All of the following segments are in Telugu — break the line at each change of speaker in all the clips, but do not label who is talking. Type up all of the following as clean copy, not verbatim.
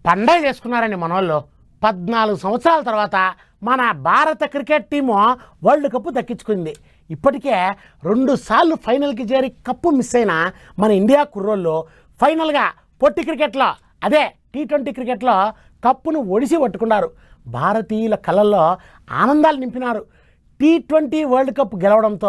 పండగ చేసుకున్నారండి మనోళ్ళు. 14 సంవత్సరాల తర్వాత మన భారత క్రికెట్ టీము వరల్డ్ కప్ దక్కించుకుంది. ఇప్పటికే 2 సార్లు ఫైనల్కి చేరి కప్పు మిస్ అయిన మన ఇండియా కుర్రోళ్ళు ఫైనల్గా పొట్టి క్రికెట్లో అదే T20 క్రికెట్లో కప్పును ఒడిసి పట్టుకున్నారు. భారతీయుల కళ్ళల్లో ఆనందాలు నింపినారు. T20 వరల్డ్ కప్ గెలవడంతో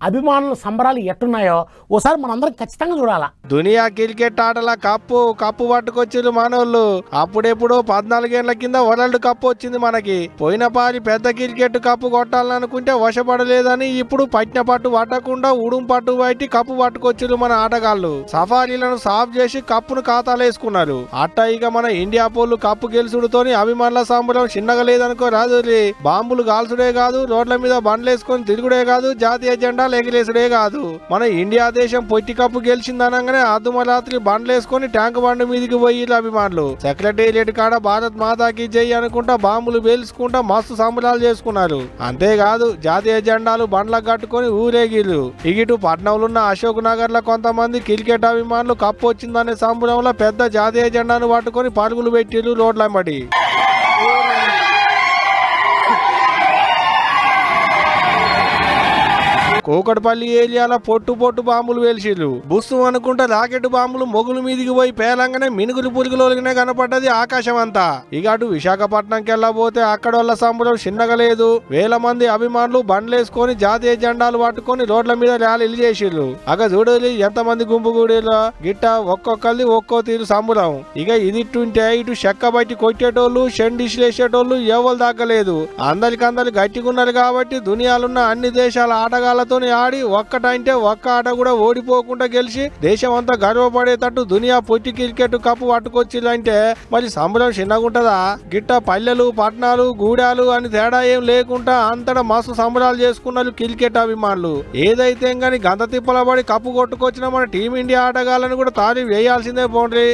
అభిమానుల సంబరాలు ఎట్టున్నాయో ఓసారి మనందరం ఖచ్చితంగా చూడాలా.
దునియా క్రికెట్ ఆటల కప్పు పట్టుకొచ్చారు మనోళ్ళు. అప్పుడెప్పుడు 14 ఏళ్ల కింద వరల్డ్ కప్ వచ్చింది మనకి. పోయిన పారి పెద్ద క్రికెట్ కప్పు కొట్టాలనుకుంటే వశపడలేదని ఇప్పుడు పట్టిన పట్టు పట్టకుండా ఉడుం పట్టు బయటి కప్పు పట్టుకొచ్చారు మన ఆటగాళ్లు. సఫారీలను సాఫ్ చేసి కప్పును ఖాతాలేసుకున్నారు. అట్ట ఇక మన ఇండియా పోలు కప్పు గెలుచుడుతోని అభిమానుల సంబరం చిన్నగా లేదనుకో రాదు. బాంబులు కాల్చుడే కాదు, రోడ్ల మీద బండ్లేసుకొని తిరుగుడే కాదు, జాతీయ జెండాలు ఎగిరేసుడే కాదు. మన ఇండియా దేశం పొట్టి కప్పు గెలిచిందనగానే అర్ధమరాత్రి బండ్లేసుకొని ట్యాంక్ బండ్ మీదికి పోయి అభిమానులు సెక్రటేరియట్ కాడ భారత్ మాతాకి జై అనుకుంటా బాంబులు పేల్చుకుంటా మస్తు సంబరాలు చేసుకున్నారు. అంతేకాదు జాతీయ జెండాలు బండ్లకు కట్టుకొని ఊరేగిరు. ఇటు పట్నంలో ఉన్న అశోక్ నగర్ లో కొంతమంది క్రికెట్ అభిమానులు కప్పు వచ్చిందనే సంబరంలో పెద్ద జాతీయ జెండాను పట్టుకొని పరుగులు పెట్టిరు రోడ్లమ్మడి. కోకటపల్లి ఏరియాలో పొట్టు బాంబులు వేల్చిర్రు. బుస్సు అనుకుంటా రాకెట్ బాంబులు మొగులు మీదికి పోయి పేలంగానే మినుగులు పురుగులోనే కనపడ్డది ఆకాశం అంతా. ఇక అటు విశాఖపట్నంకి వెళ్ళబోతే అక్కడ వాళ్ళ సంబరం చిన్నగా లేదు. వేల మంది అభిమానులు బండ్లేసుకొని జాతీయ జెండాలు పట్టుకొని రోడ్ల మీద ర్యాలీలు చేసిర్రు. అక్కడ చూడాలి ఎంతమంది గుంపు కూడేలో గిట్ట ఒక్కొక్కరిది ఒక్కో తీరు సంబరం. ఇక ఇది ఇటు చెక్క బయట కొట్టేటోళ్ళు షెండిష్ వేసేటోళ్ళు ఎవరు దాక్కలేదు. అందరికందరు గట్టిగున్నారు కాబట్టి దునియాలున్న అన్ని దేశాల ఆటగాళ్లతో ఆడి ఒక్కటంటే ఒక్క ఆట కూడా ఓడిపోకుండా గెలిచి దేశం అంతా గర్వపడేటట్టు దునియా పొట్టి క్రికెట్ కప్పు పట్టుకొచ్చిలంటే మరి సంబరం చిన్నగుంటదా? గిట్ట పల్లెలు పట్టణాలు గూడాలు అని తేడా ఏం లేకుండా అంతటా మస్తు సంబరాలు చేసుకున్నారు క్రికెట్ అభిమానులు. ఏదైతే గాని గంత తిప్పలబడి కప్పు కొట్టుకొచ్చిన మన టీమిండియా ఆటగాళ్ళని కూడా తారీఫ్ వేయాల్సిందే పోండ్రి.